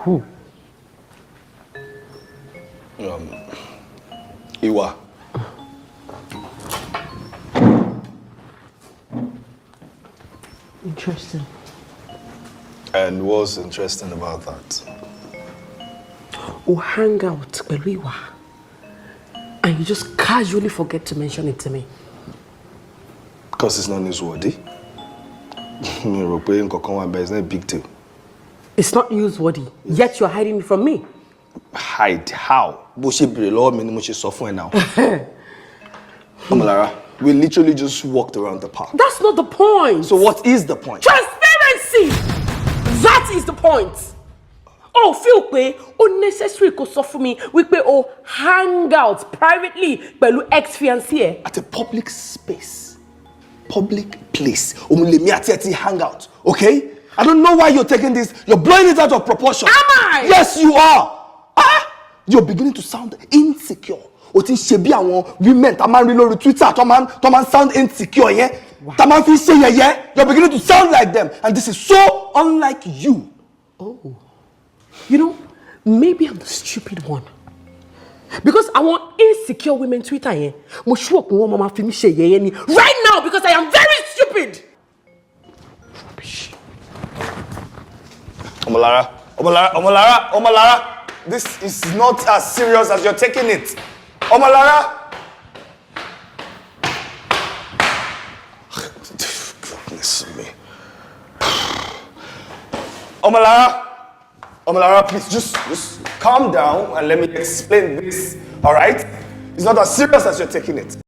Who? Iwa. Interesting. And what's interesting about that? We hang out pẹ̀lú Iwa, and you just casually forget to mention it to me. Because it's not newsworthy. It's not a big deal. It's not newsworthy, yet you're hiding it from me. Hide? How? Now. Omolara, we literally just walked around the park. That's not the point. So what is the point? Transparency! That is the point. Oh, feel pé unnecessary kò sọ fún mi wípé o hang out privately pẹ̀lú ex-fiancé. At a public space. Public place. Omulemi hang out. Okay? I don't know why you're taking this. You're blowing it out of proportion. Am I? Yes, you are. You're beginning to sound insecure. Oti shebi àwọn women ta man rí lórí Twitter to man sound insecure, yeah? Ta man fi say yeah. You're beginning to sound like them, and this is so unlike you. Oh. You know, maybe I'm the stupid one. Because I want insecure women Twitter, yeah? Mo sure ko wọ́n mama fi mi ṣe yẹ̀yẹ́ ni right now because I am very stupid. Rubbish. Omolara, this is not as serious as you're taking it. Omolara. Goodness me. Omolara, please just calm down and let me explain this, all right? It's not as serious as you're taking it.